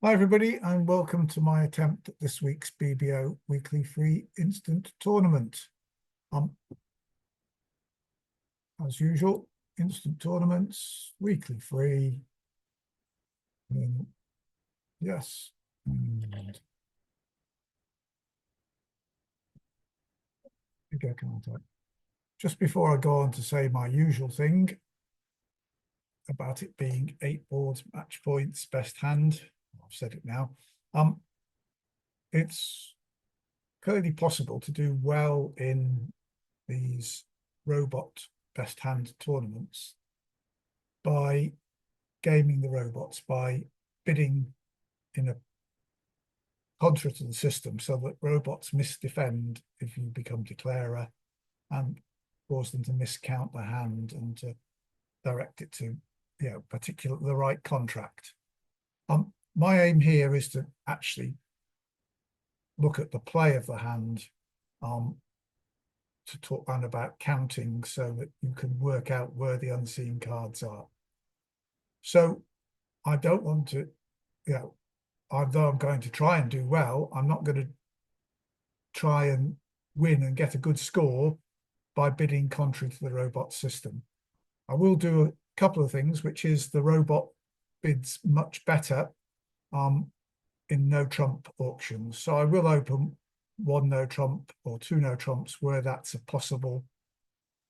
Hi everybody, and welcome to my attempt at this week's BBO weekly free instant tournament. As usual, instant tournaments, weekly free. Yes. And bigger contact. Just before I go on to say my usual thing about it being 8 boards, match points, best hand. I've said it now. It's clearly possible to do well in these robot best hand tournaments by gaming the robots, by bidding in a contra to the system so that robots misdefend if you become declarer and cause them to miscount the hand and to direct it to the right contract. My aim here is to actually look at the play of the hand, to talk around about counting so that you can work out where the unseen cards are. So I don't want to, although I'm going to try and do well, I'm not going to try and win and get a good score by bidding contrary to the robot system. I will do a couple of things, which is the robot bids much better in no trump auctions. So I will open one no trump or two no trumps where that's a possible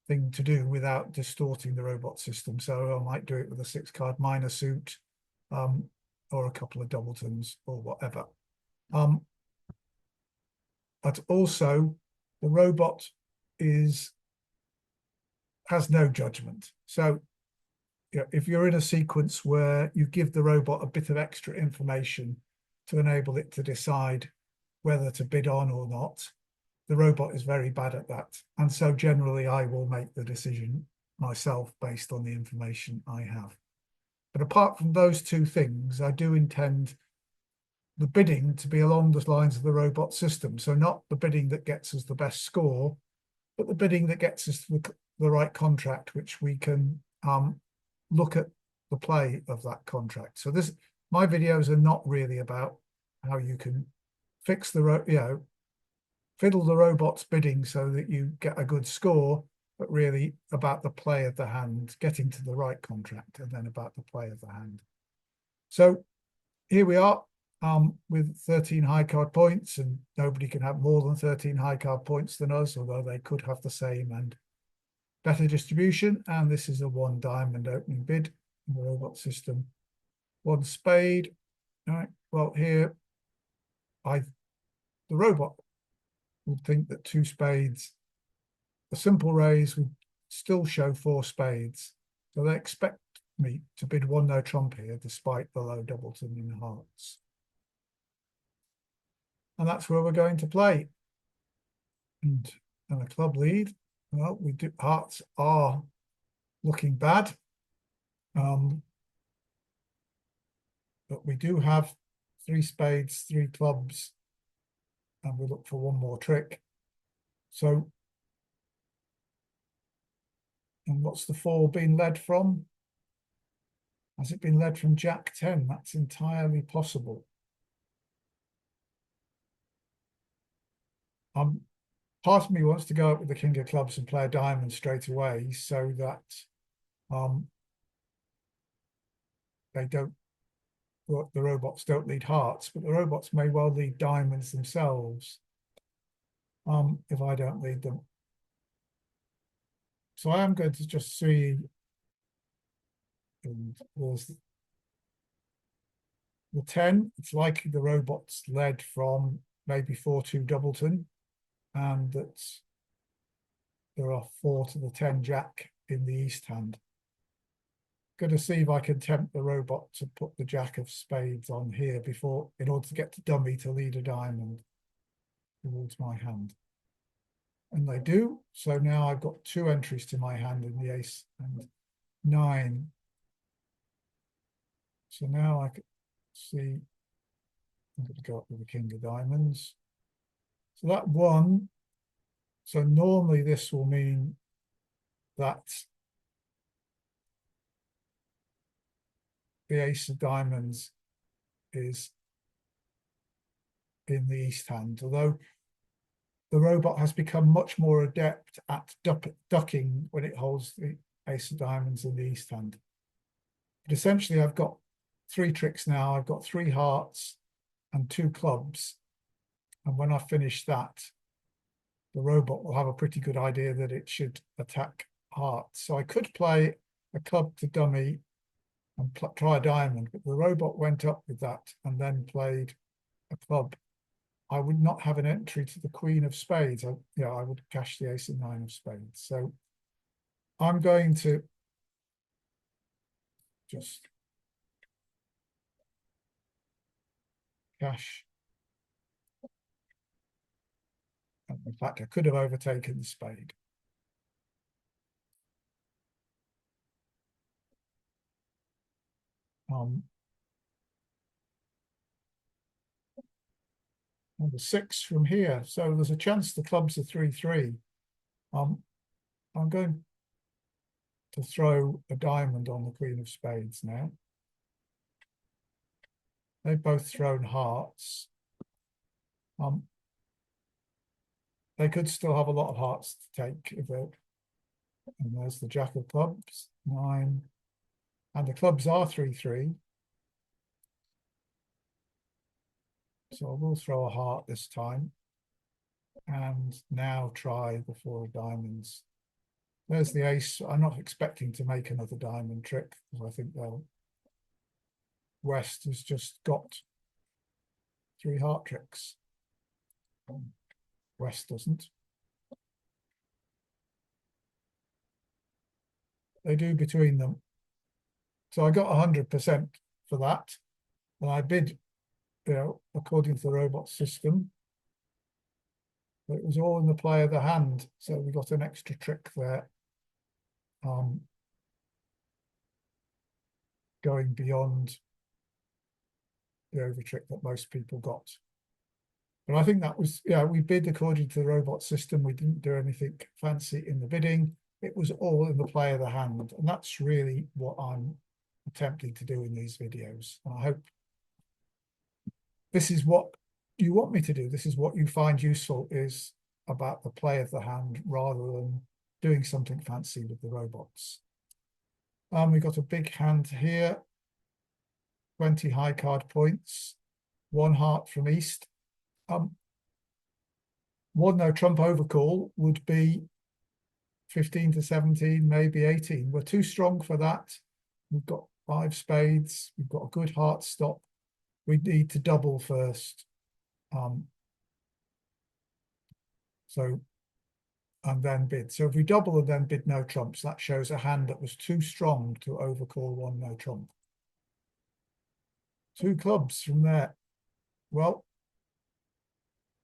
thing to do without distorting the robot system. So I might do it with a 6-card minor suit, or a couple of doubletons or whatever. But also the robot has no judgment. So if you're in a sequence where you give the robot a bit of extra information to enable it to decide whether to bid on or not, the robot is very bad at that. And so generally I will make the decision myself based on the information I have. But apart from those two things, I do intend the bidding to be along the lines of the robot system. So not the bidding that gets us the best score, but the bidding that gets us the right contract, which we can look at the play of that contract. So my videos are not really about how you can fix fiddle the robot's bidding so that you get a good score, but really about the play of the hand, getting to the right contract, and then about the play of the hand. So here we are with 13 high card points, and nobody can have more than 13 high card points than us, although they could have the same and better distribution. And this is a 1 diamond opening bid in the robot system. 1 spade. All right. Well, here the robot would think that 2 spades, a simple raise would still show 4 spades. So they expect me to bid 1 no trump here, despite the low doubleton in hearts. And that's where we're going to play. And a club lead. Well, hearts are looking bad. But we do have 3 spades, 3 clubs, and we look for 1 more trick. So, and what's the 4 being led from? Has it been led from Jack 10? That's entirely possible. Part of me wants to go up with the king of clubs and play a diamond straight away so that the robots don't lead hearts, but the robots may well lead diamonds themselves if I don't lead them. So I am going to just see, and there's the 10. It's likely the robot's led from maybe 4-2 doubleton, and that there are 4 to the 10 jack in the east hand. Going to see if I can tempt the robot to put the jack of spades on here in order to get to dummy to lead a diamond towards my hand. And they do. So now I've got 2 entries to my hand in the ace and 9. So now I can see, I'm going to go up with the king of diamonds. So that 1. So normally this will mean that the ace of diamonds is in the east hand, although the robot has become much more adept at ducking when it holds the ace of diamonds in the east hand. But essentially, I've got three tricks now. I've got three hearts and two clubs. And when I finish that, the robot will have a pretty good idea that it should attack hearts. So I could play a club to dummy and try a diamond, but the robot went up with that and then played a club. I would not have an entry to the queen of spades. I would cash the ace and nine of spades. So I'm going to just cash. And in fact, I could have overtaken the spade. And the six from here. So there's a chance the clubs are 3-3. I'm going to throw a diamond on the queen of spades now. They've both thrown hearts. They could still have a lot of hearts to take if they're, and there's the jack of clubs, 9, and the clubs are 3-3. So I will throw a heart this time, and now try the 4 of diamonds. There's the ace. I'm not expecting to make another diamond trick because I think West has just got 3 heart tricks. West doesn't. They do between them. So I got 100% for that. And I bid, according to the robot system. But it was all in the play of the hand. So we got an extra trick there. Going beyond the over trick that most people got. But I think that was, we bid according to the robot system. We didn't do anything fancy in the bidding. It was all in the play of the hand. And that's really what I'm attempting to do in these videos. And I hope this is what you want me to do. This is what you find useful, is about the play of the hand rather than doing something fancy with the robots. We got a big hand here, 20 high card points, 1 heart from east. 1 no trump overcall would be 15 to 17, maybe 18. We're too strong for that. We've got 5 spades. We've got a good heart stop. We need to double first. And then bid. So if we double and then bid no trumps, that shows a hand that was too strong to overcall 1 no trump. 2 clubs from there. Well,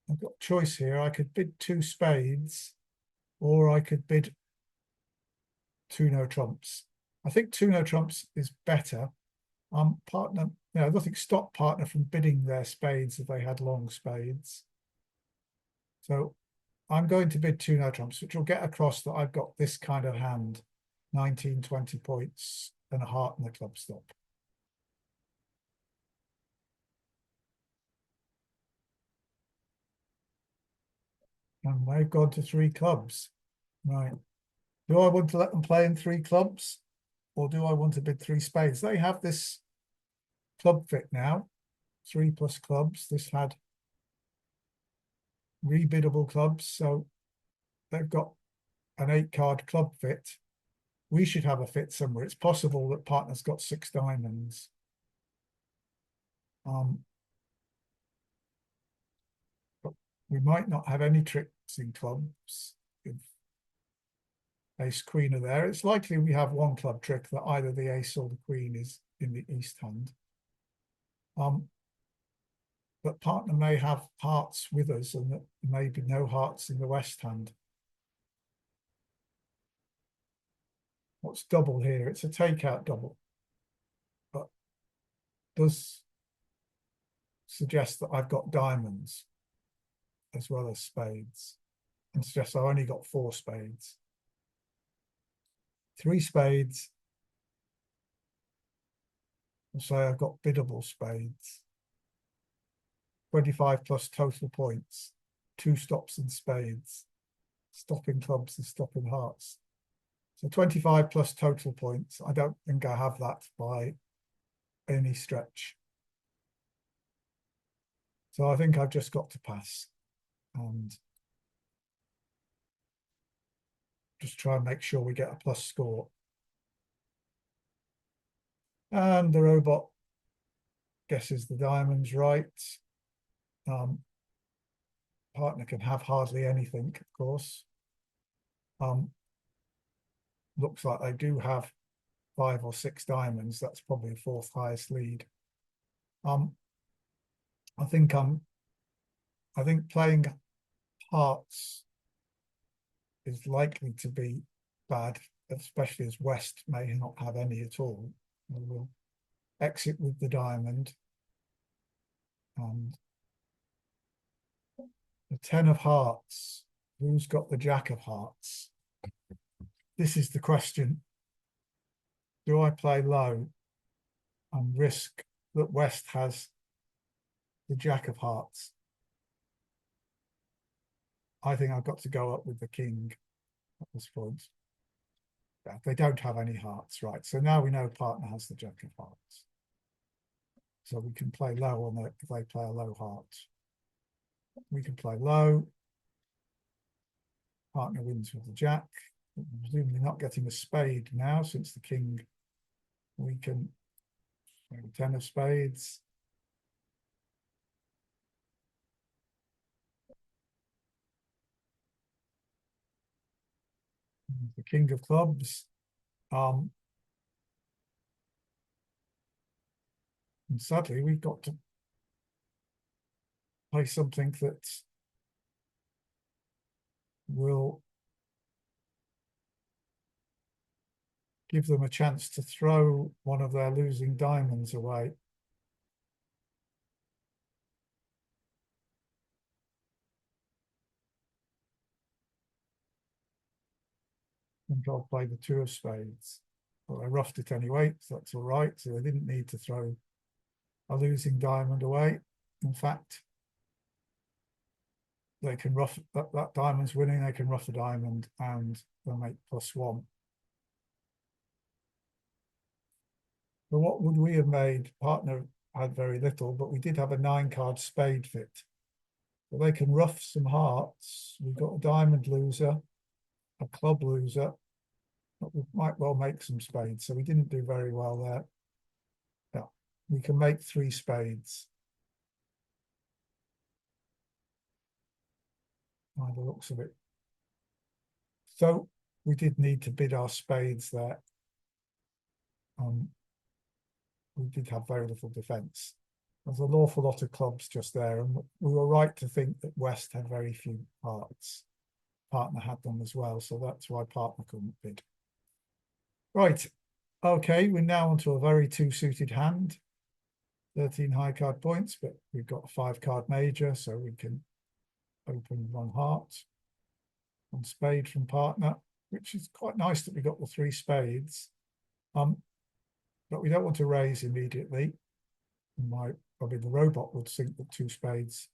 I've got a choice here. I could bid 2 spades, or I could bid 2 no trumps. I think 2 no trumps is better. Partner, nothing stopped partner from bidding their spades if they had long spades. So I'm going to bid 2 no trumps, which will get across that I've got this kind of hand, 19, 20 points and a heart and a club stop. And they've gone to 3 clubs. Right. Do I want to let them play in 3 clubs, or do I want to bid 3 spades? They have this club fit now, 3 plus clubs. This had rebiddable clubs, so they've got an 8-card club fit. We should have a fit somewhere. It's possible that partner's got 6 diamonds. But we might not have any tricks in clubs if ace queen are there. It's likely we have 1 club trick that either the ace or the queen is in the east hand. But partner may have hearts with us, and that maybe no hearts in the west hand. What's double here? It's a takeout double, but does suggest that I've got diamonds as well as spades, and suggests I've only got 4 spades. 3 spades. I'll say I've got biddable spades. 25 plus total points, 2 stops in spades, stopping clubs and stopping hearts. So 25 plus total points. I don't think I have that by any stretch. So I think I've just got to pass and just try and make sure we get a plus score. And the robot guesses the diamonds right. Partner can have hardly anything, of course. Looks like they do have 5 or 6 diamonds. That's probably the 4th highest lead. I think playing hearts is likely to be bad, especially as West may not have any at all. We'll exit with the diamond. And the 10 of hearts. Who's got the Jack of hearts? This is the question. Do I play low and risk that West has the Jack of hearts? I think I've got to go up with the king at this point. Yeah, they don't have any hearts, right? So now we know partner has the Jack of hearts. So we can play low on it if they play a low heart. We can play low. Partner wins with the Jack. Presumably not getting a spade now since the king. We can 10 of spades. The king of clubs. And sadly, we've got to play something that will give them a chance to throw one of their losing diamonds away. And I'll play the 2 of spades. But I roughed it anyway, so that's all right. So they didn't need to throw a losing diamond away. In fact, they can rough that diamond's winning, they can rough a diamond and they'll make +1. But what would we have made? Partner had very little, but we did have a 9-card spade fit. But they can rough some hearts. We've got a diamond loser, a club loser, but we might well make some spades. So we didn't do very well there. Yeah, we can make 3 spades. By the looks of it. So we did need to bid our spades there. We did have very little defence. There's an awful lot of clubs just there, and we were right to think that West had very few hearts. Partner had them as well, so that's why partner couldn't bid. Right, okay, we're now onto a very 2-suited hand. 13 high card points, but we've got a 5-card major, so we can open 1 heart. 1 spade from partner, which is quite nice that we got the 3 spades. But we don't want to raise immediately. Probably the robot would think that 2 spades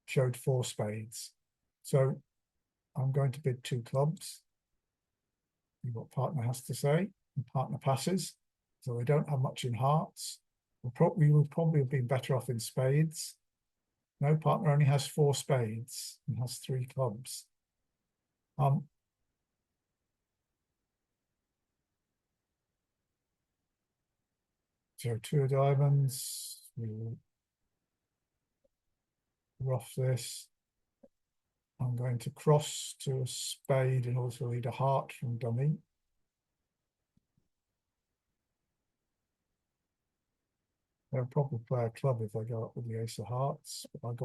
showed 4 spades. So I'm going to bid 2 clubs. See what partner has to say. And partner passes. So they don't have much in hearts. We would probably have been better off in spades. No, partner only has 4 spades and has 3 clubs. So 2 of diamonds. We'll rough this. I'm going to cross to a spade in order to lead a heart from dummy. They'll probably play a club if they go up with the ace of hearts. But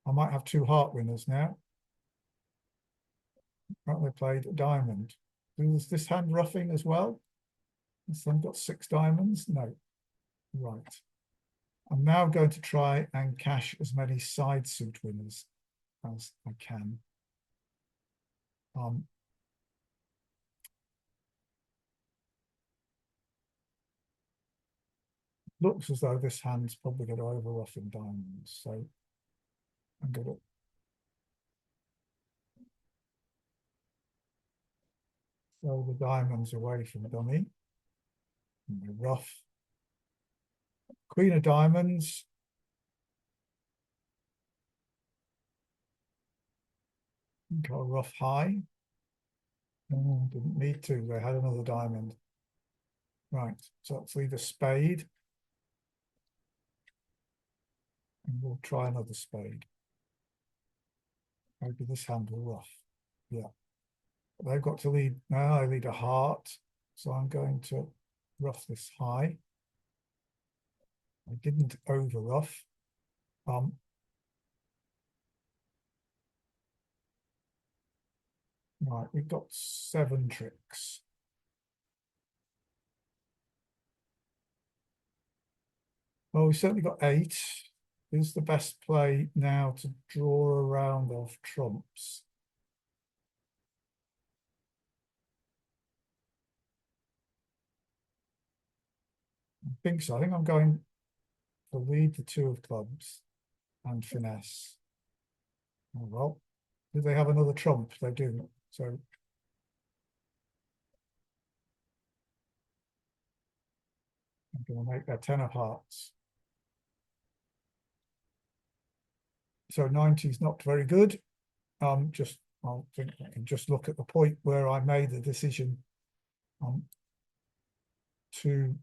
I might have 2 heart winners now. Apparently they played a diamond. Is this hand roughing as well? This one got 6 diamonds? No. Right. I'm now going to try and cash as many side suit winners as I can. looks as though this hand's probably going to overruff in diamonds. So I'm going to throw the diamonds away from dummy. And the rough. Queen of diamonds. Got a rough high. Oh, didn't need to. They had another diamond. Right, so let's leave a spade. And we'll try another spade. Maybe this hand will rough. Yeah. They've got to lead. Now I lead a heart. So I'm going to rough this high. I didn't over rough. Right, we've got 7 tricks. Well, we've certainly got 8. Is the best play now to draw a round of trumps? I think so. I think I'm going to lead the 2 of clubs and finesse. Oh, well, do they have another trump? They do. So I'm going to make their 10 of hearts. So 90 is not very good. Just I think I can just look at the point where I made the decision to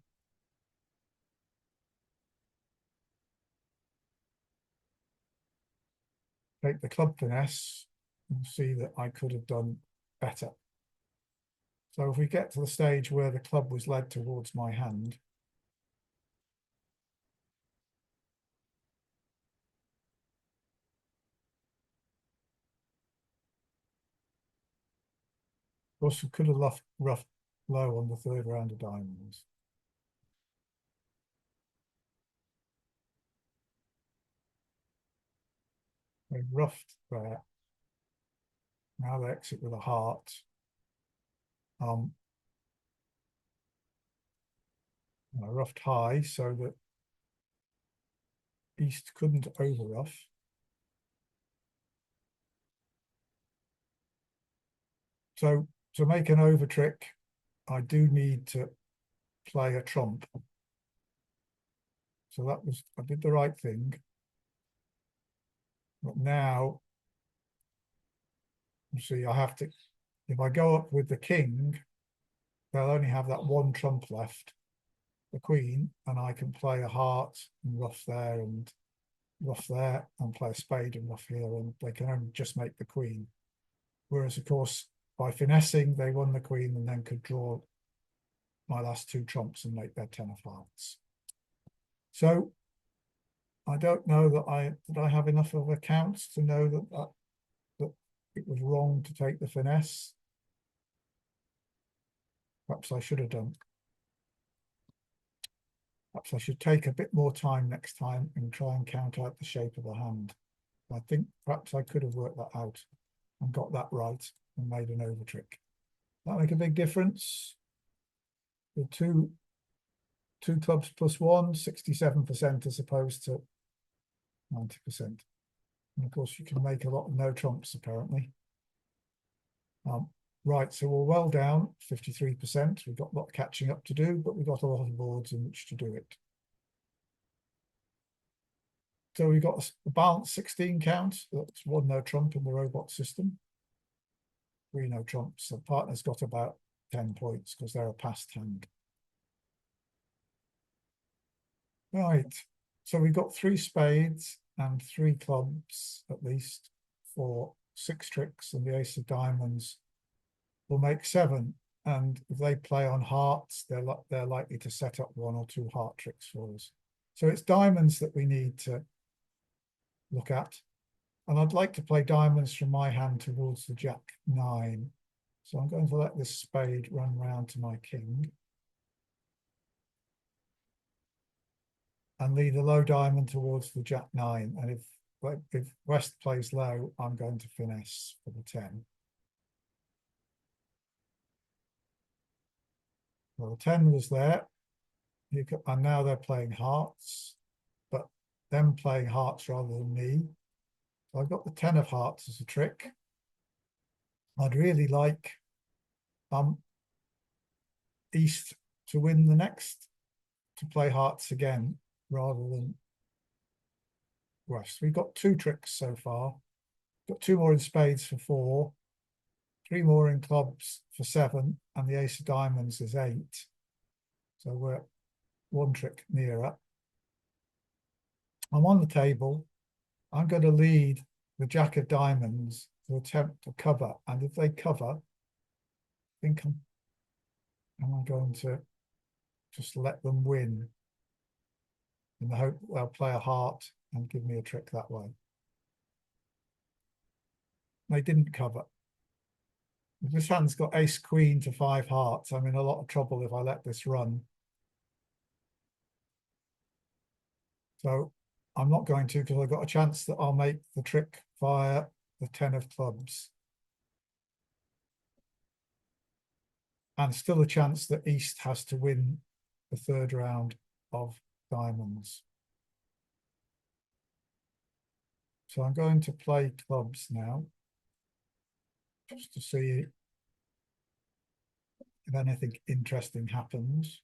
take the club finesse and see that I could have done better. So if we get to the stage where the club was led towards my hand, of course, we could have left rough low on the 3rd round of diamonds. They roughed there. Now they exit with a heart. I roughed high so that East couldn't over rough. So to make an over trick, I do need to play a trump. So that was, I did the right thing. But now, you see, I have to, if I go up with the king, they'll only have that 1 trump left, the queen, and I can play a heart and rough there and rough there and play a spade and rough here, and they can only just make the queen. Whereas, of course, by finessing, they won the queen and then could draw my last 2 trumps and make their 10 of hearts. So I don't know that I have enough of accounts to know that it was wrong to take the finesse. Perhaps I should have done. Perhaps I should take a bit more time next time and try and count out the shape of the hand. I think perhaps I could have worked that out and got that right and made an over trick. That make a big difference. The two clubs plus 1, 67% as opposed to 90%. And of course, you can make a lot of no trumps apparently. Right, so we're well down, 53%. We've got a lot of catching up to do, but we've got a lot of boards in which to do it. So we've got a balanced 16 count. That's 1 no trump in the robot system. 3 no trumps. The partner's got about 10 points because they're a passed hand. Right, so we've got 3 spades and 3 clubs at least for 6 tricks, and the ace of diamonds will make 7. And if they play on hearts, they're likely to set up 1 or 2 heart tricks for us. So it's diamonds that we need to look at. And I'd like to play diamonds from my hand towards the jack 9. So I'm going to let this spade run round to my king. And lead a low diamond towards the jack 9. And if West plays low, I'm going to finesse for the 10. Well, the 10 was there. And now they're playing hearts, but them playing hearts rather than me. So I've got the 10 of hearts as a trick. I'd really like East to win the next, to play hearts again rather than West. We've got 2 tricks so far. Got 2 more in spades for 4, 3 more in clubs for 7, and the ace of diamonds is 8. So we're 1 trick nearer. I'm on the table. I'm going to lead the jack of diamonds to attempt to cover. And if they cover, I think I'm going to just let them win in the hope they'll play a heart and give me a trick that way. They didn't cover. If this hand's got ace queen to 5 hearts, I'm in a lot of trouble if I let this run. So I'm not going to, because I've got a chance that I'll make the trick via the 10 of clubs. And still a chance that East has to win the 3rd round of diamonds. So I'm going to play clubs now, just to see if anything interesting happens.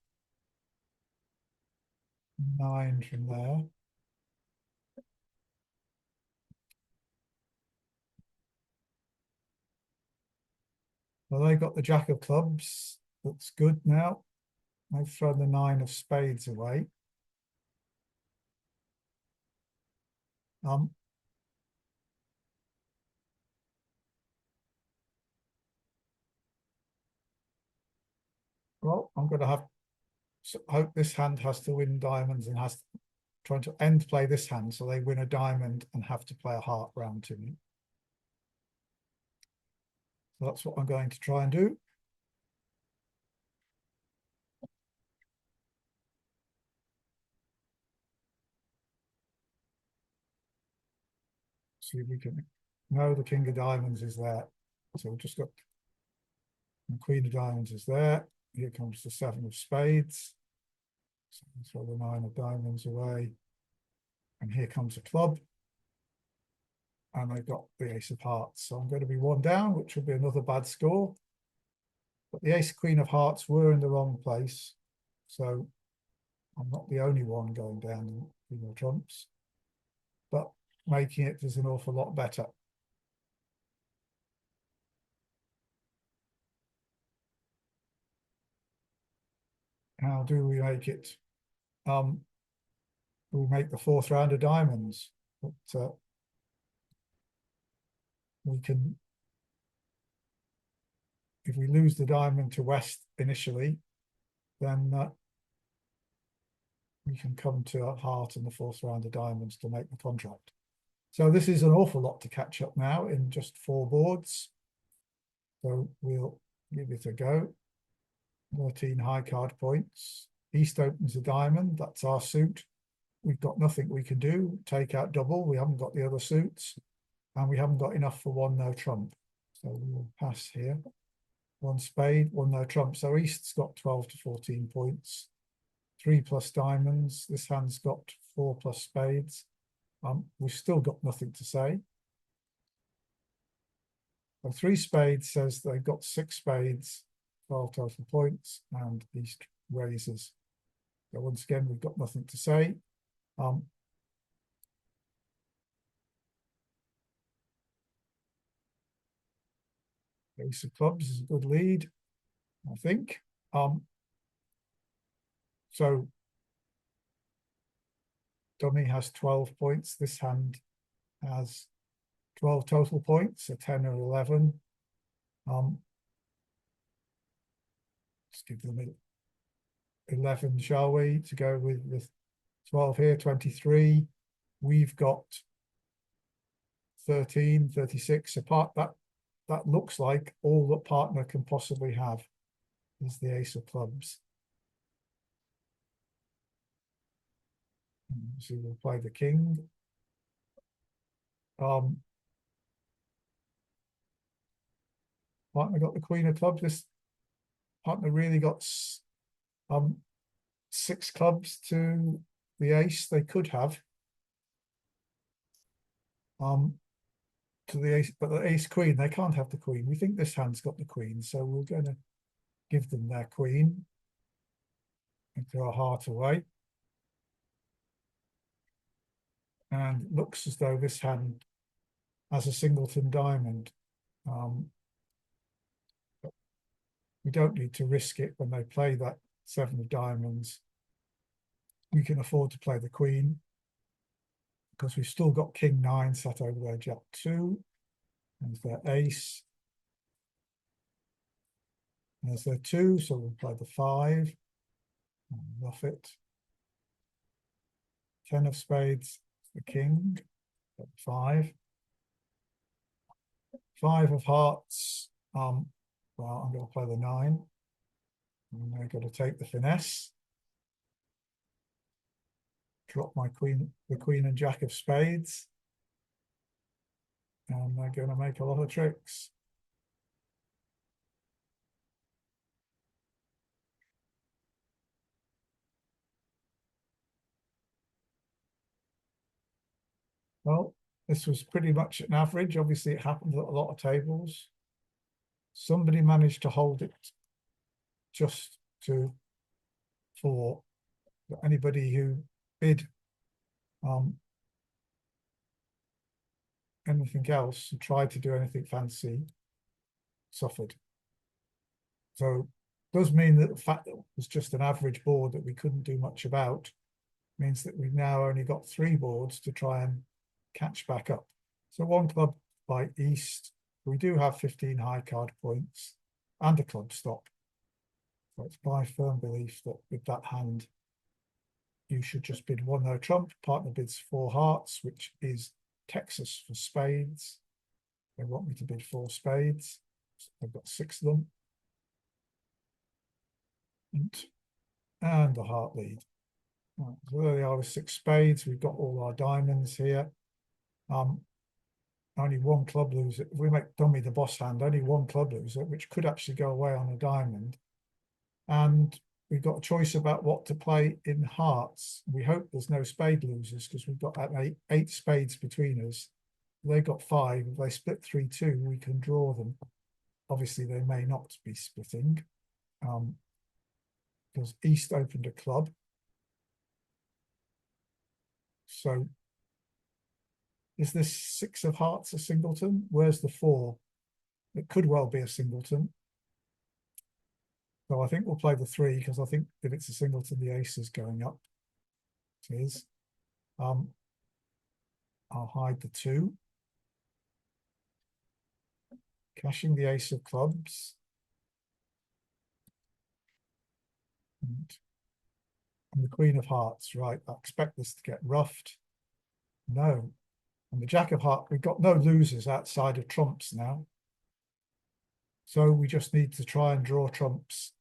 9 from there. Well, they got the jack of clubs. That's good now. They've thrown the 9 of spades away. Well, I'm going to have hope this hand has to win diamonds and has to, trying to end play this hand so they win a diamond and have to play a heart round to me. So that's what I'm going to try and do. See if we can. No, the king of diamonds is there. So we've just got the queen of diamonds is there. Here comes the 7 of spades. So throw the 9 of diamonds away. And here comes a club. And they've got the ace of hearts. So I'm going to be 1 down, which will be another bad score. But the ace queen of hearts were in the wrong place. So I'm not the only one going down in the trumps. But making it is an awful lot better. How do we make it? We make the 4th round of diamonds. But we can, if we lose the diamond to West initially, then we can come to a heart in the 4th round of diamonds to make the contract. So this is an awful lot to catch up now in just 4 boards. So we'll give it a go. 13 high card points. East opens a diamond. That's our suit. We've got nothing we can do. Take out double. We haven't got the other suits. And we haven't got enough for 1 no trump. So we'll pass here. 1 spade, 1 no trump. So East's got 12 to 14 points. 3 plus diamonds. This hand's got 4 plus spades. We've still got nothing to say. So 3 spades says they've got 6 spades, 12 total points, and East raises. So once again, we've got nothing to say. Ace of clubs is a good lead, I think. So dummy has 12 points. This hand has 12 total points, a 10 or 11. Let's give them 11, shall we, to go with the 12 here, 23. We've got 13, 36. Apart that looks like all that partner can possibly have is the ace of clubs. So we'll play the king. Partner got the queen of clubs. This partner really got 6 clubs to the ace, they could have. To the ace, but the ace queen, they can't have the queen. We think this hand's got the queen, so we're going to give them their queen and throw a heart away. And it looks as though this hand has a singleton diamond. We don't need to risk it when they play that 7 of diamonds. We can afford to play the queen because we've still got king 9 sat over there, jack 2. There's their ace. There's their 2, so we'll play the 5. Rough it. 10 of spades, the king. 5. 5 of hearts. Well, I'm going to play the 9. And I've got to take the finesse. Drop my queen, the queen and jack of spades. And they're going to make a lot of tricks. Well, this was pretty much an average. Obviously, it happened at a lot of tables. Somebody managed to hold it just to 4. But anybody who bid anything else and tried to do anything fancy suffered. So it does mean that the fact that it was just an average board that we couldn't do much about means that we've now only got 3 boards to try and catch back up. So 1 club by East. We do have 15 high card points and a club stop. So it's my firm belief that with that hand, you should just bid 1 no trump. Partner bids 4 hearts, which is Texas for spades. They want me to bid 4 spades. So I've got 6 of them. And the heart lead. Right, so there they are with 6 spades. We've got all our diamonds here. Only 1 club loser. If we make dummy the boss hand, only 1 club loser, which could actually go away on a diamond. And we've got a choice about what to play in hearts. We hope there's no spade losers because we've got 8 spades between us. They got 5. If they split 3-2, we can draw them. Obviously, they may not be splitting because East opened a club. So is this 6 of hearts a singleton? Where's the 4? It could well be a singleton. So I think we'll play the 3 because I think if it's a singleton, the ace is going up. It is. I'll hide the 2. Cashing the ace of clubs. And the queen of hearts, right? I expect this to get roughed. No. And the jack of hearts, we've got no losers outside of trumps now. So we just need to try and draw trumps.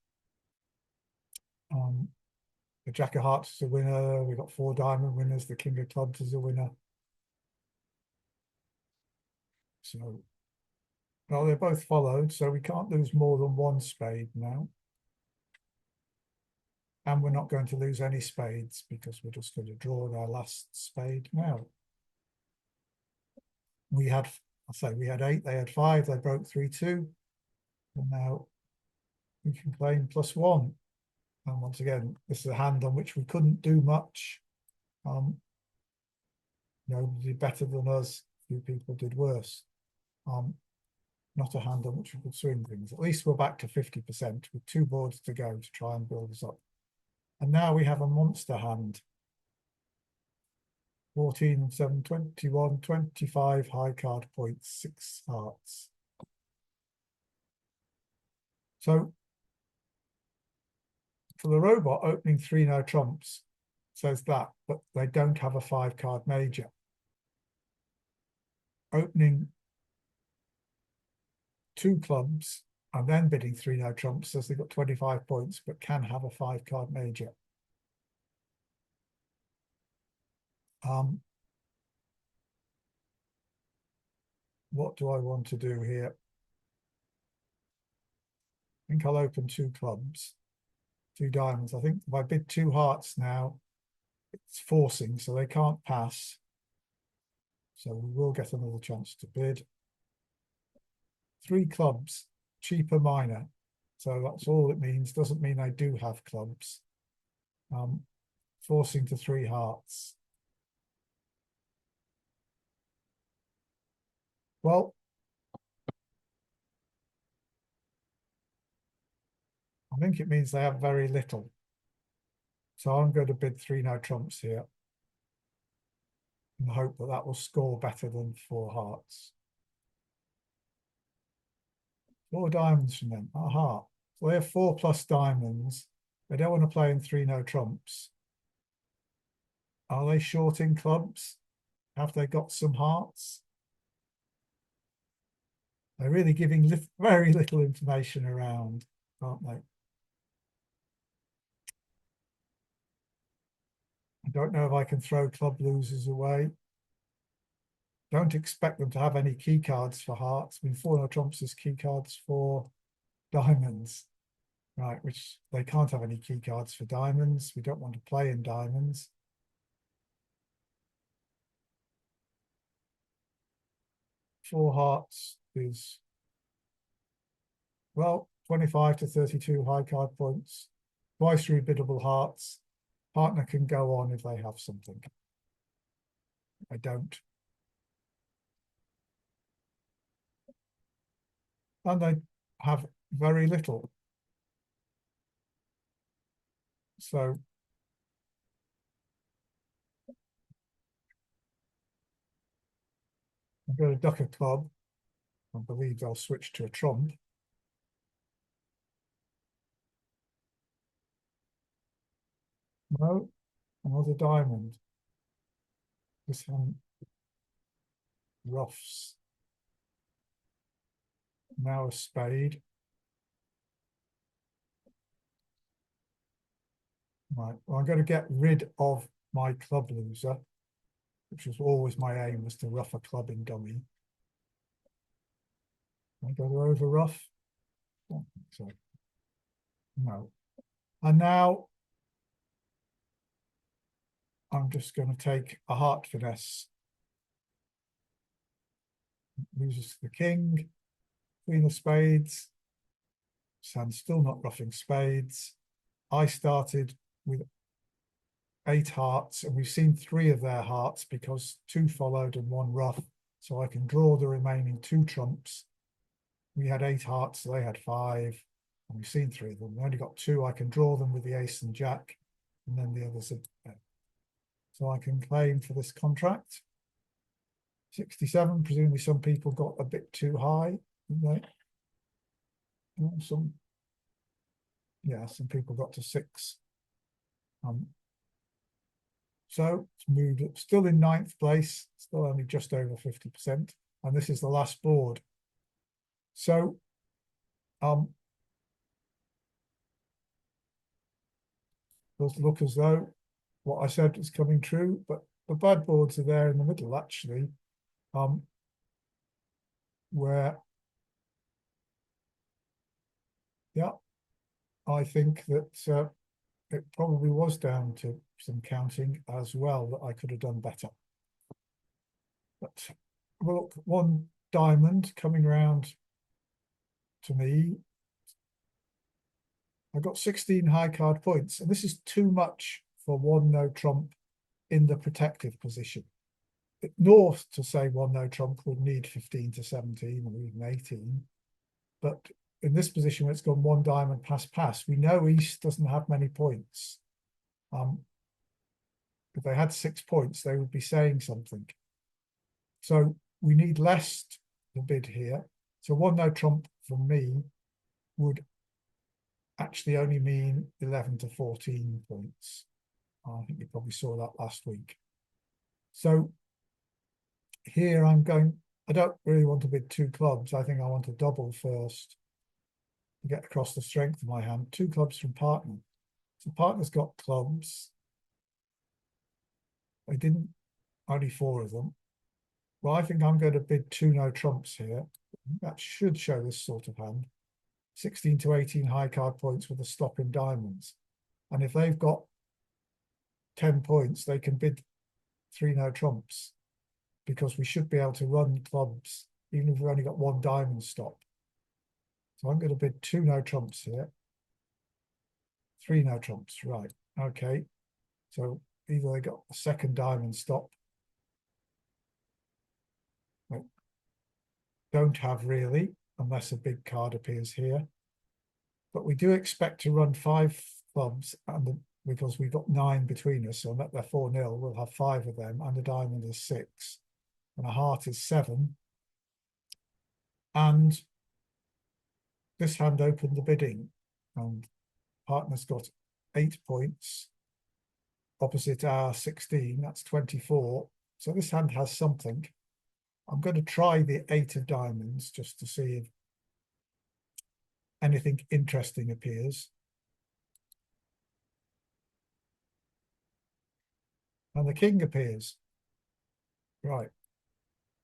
The jack of hearts is a winner. We've got 4 diamond winners. The king of clubs is a winner. So, well, they're both followed. So we can't lose more than 1 spade now. And we're not going to lose any spades because we're just going to draw our last spade now. We had, I'll say we had 8, they had 5, they broke 3-2. And now we can claim +1. And once again, this is a hand on which we couldn't do much. Nobody did better than us. A few people did worse. Not a hand on which we could swing things. At least we're back to 50% with 2 boards to go to try and build us up. And now we have a monster hand. 14 and 7, 21, 25 high card points, 6 hearts. So for the robot, opening 3 no trumps says that, but they don't have a 5 card major. Opening 2 clubs and then bidding 3 no trumps says they've got 25 points, but can have a 5 card major. What do I want to do here? I think I'll open 2 clubs. two diamonds. I think if I bid two hearts now, it's forcing, so they can't pass. So we will get another chance to bid. Three clubs, cheaper minor. So that's all it means. Doesn't mean I do have clubs. Forcing to three hearts. Well, I think it means they have very little. So I'm going to bid three no trumps here and hope that that will score better than four hearts. Four diamonds from them, a heart. So they have 4+ diamonds. They don't want to play in three no trumps. Are they shorting clubs? Have they got some hearts? They're really giving very little information around, aren't they? I don't know if I can throw club losers away. Don't expect them to have any key cards for hearts. I mean, four no trumps is key cards for diamonds, right? Which they can't have any key cards for diamonds. We don't want to play in diamonds. Four hearts is, well, 25 to 32 high card points, twice rebiddable hearts. Partner can go on if they have something. I don't. And they have very little. So I'm going to duck a club. I believe they'll switch to a trump. No, another diamond. This one roughs. Now a spade. Right, well, I'm going to get rid of my club loser, which was always my aim, was to rough a club in dummy. I go to over rough. So no. And now I'm just going to take a heart finesse. Loses to the king, queen of spades. So I'm still not roughing spades. I started with 8 hearts, and we've seen 3 of their hearts because 2 followed and 1 rough. So I can draw the remaining 2 trumps. We had 8 hearts, so they had 5, and we've seen 3 of them. We only got 2. I can draw them with the ace and jack, and then the others are. So I can claim for this contract. 67, presumably some people got a bit too high, didn't they? Some people got to 6. So it's moved up, still in 9th place, still only just over 50%, and this is the last board. So does look as though what I said is coming true, but the bad boards are there in the middle actually, where I think that it probably was down to some counting as well that I could have done better. But well, look, 1 diamond coming round to me. I got 16 high card points, and this is too much for 1 no trump in the protective position. North to say 1 no trump would need 15 to 17 or even 18, but in this position where it's gone 1 diamond pass, we know East doesn't have many points. If they had 6 points, they would be saying something. So we need less to bid here. So 1 no trump from me would actually only mean 11 to 14 points. I think you probably saw that last week. So here I'm going, I don't really want to bid 2 clubs. I think I want to double first to get across the strength of my hand. 2 clubs from partner. So partner's got clubs. I didn't, only 4 of them. Well, I think I'm going to bid 2 no trumps here. That should show this sort of hand. 16 to 18 high card points with a stop in diamonds. And if they've got 10 points, they can bid 3 no trumps, because we should be able to run clubs even if we've only got 1 diamond stop. So I'm going to bid 2 no trumps here. 3 no trumps, right. Okay. So either they got a second diamond stop. Well, don't have really, unless a big card appears here. But we do expect to run 5 clubs, and because we've got 9 between us, so they're 4-0, we'll have 5 of them, and a diamond is 6, and a heart is 7. And this hand opened the bidding, and partner's got 8 points opposite our 16, that's 24. So this hand has something. I'm going to try the 8 of diamonds just to see if anything interesting appears. And the king appears. Right.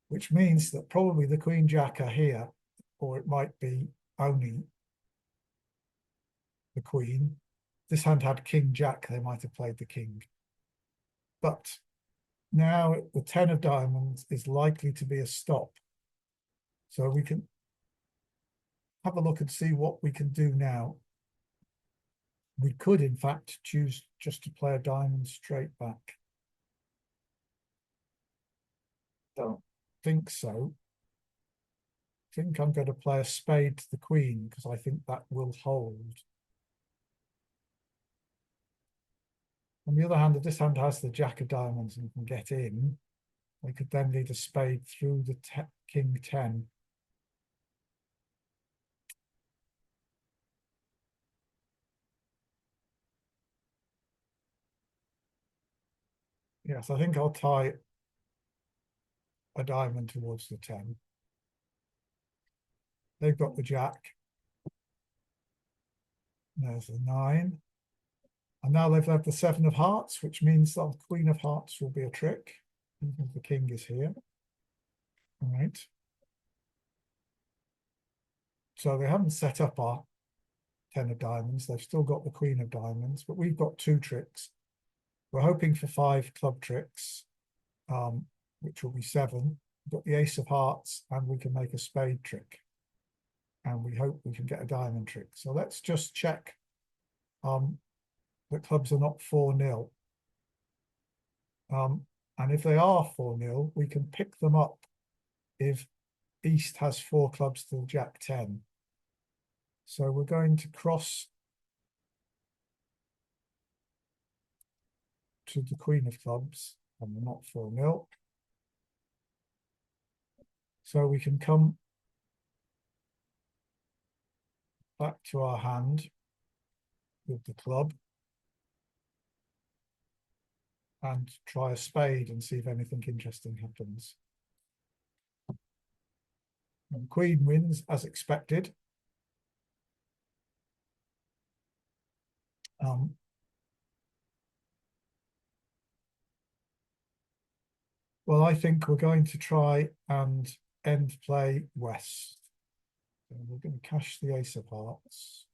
Which means that probably the queen jack are here, or it might be only the queen. This hand had king jack, they might have played the king. But now the 10 of diamonds is likely to be a stop. So we can have a look and see what we can do now. We could, in fact, choose just to play a diamond straight back. Don't think so. I think I'm going to play a spade to the queen, because I think that will hold. On the other hand, if this hand has the jack of diamonds and can get in, they could then lead a spade through the king 10. Yes, I think I'll tie a diamond towards the 10. They've got the jack. There's the 9. And now they've left the 7 of hearts, which means that the queen of hearts will be a trick, even if the king is here. All right. So they haven't set up our 10 of diamonds. They've still got the queen of diamonds, but we've got 2 tricks. We're hoping for 5 club tricks, which will be 7. We've got the ace of hearts, and we can make a spade trick. And we hope we can get a diamond trick. So let's just check that clubs are not 4-0. And if they are 4-0, we can pick them up if East has 4 clubs to jack 10. So we're going to cross to the queen of clubs, and we're not 4-0. So we can come back to our hand with the club and try a spade and see if anything interesting happens. And queen wins as expected. Well, I think we're going to try and end play west. So we're going to cash the ace of hearts.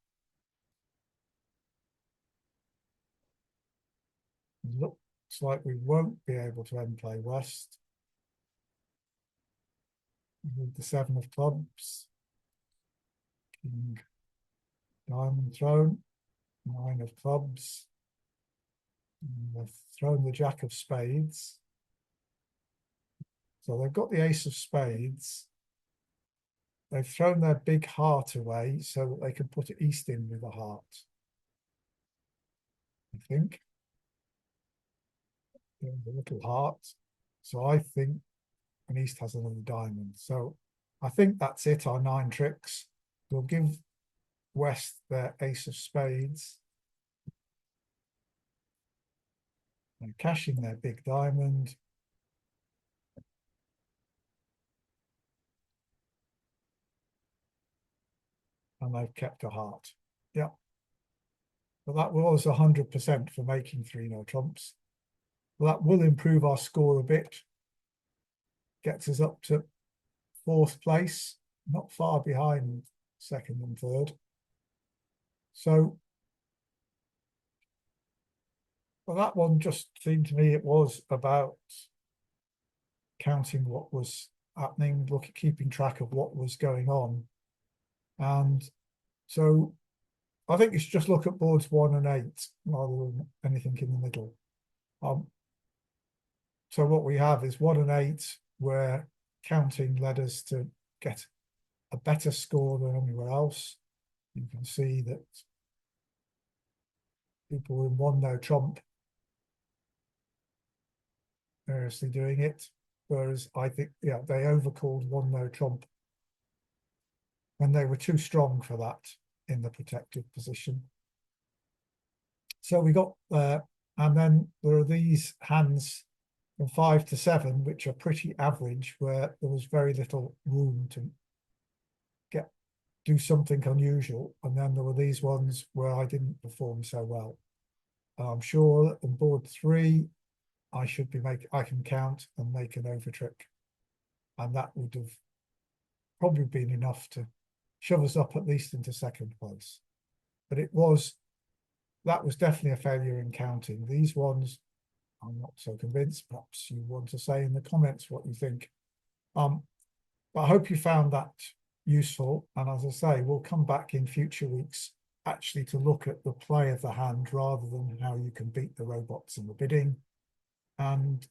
It looks like we won't be able to end play west. With the 7 of clubs. King, diamond thrown. 9 of clubs. And they've thrown the jack of spades. So they've got the ace of spades. They've thrown their big heart away so that they can put it east in with a heart, I think. There's a little heart. So I think an east has another diamond. So I think that's it, our 9 tricks. We'll give west their ace of spades. They're cashing their big diamond. And they've kept a heart. Yeah. But that was 100% for making 3 no trumps. Well, that will improve our score a bit. Gets us up to 4th place, not far behind 2nd and 3rd. So Well, that one just seemed to me it was about counting what was happening, keeping track of what was going on. And so I think you should just look at boards 1 and 8 rather than anything in the middle. So what we have is 1 and 8, where counting led us to get a better score than anywhere else. You can see that people in 1 no trump variously doing it, whereas I think, yeah, they overcalled 1 no trump when they were too strong for that in the protected position. So we got there, and then there are these hands from 5 to 7, which are pretty average, where there was very little room to do something unusual. And then there were these ones where I didn't perform so well. I'm sure that on board 3, I can count and make an over trick. And that would have probably been enough to shove us up at least into second place. But that was definitely a failure in counting. These ones, I'm not so convinced. Perhaps you want to say in the comments what you think. But I hope you found that useful. And as I say, we'll come back in future weeks actually to look at the play of the hand rather than how you can beat the robots in the bidding. And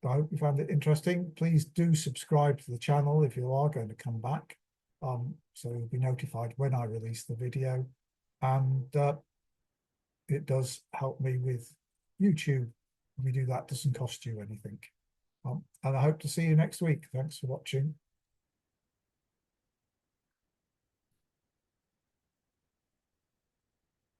I hope you found it interesting. Please do subscribe to the channel if you are going to come back. So you'll be notified when I release the video. And it does help me with YouTube. If you do that, it doesn't cost you anything. And I hope to see you next week. Thanks for watching.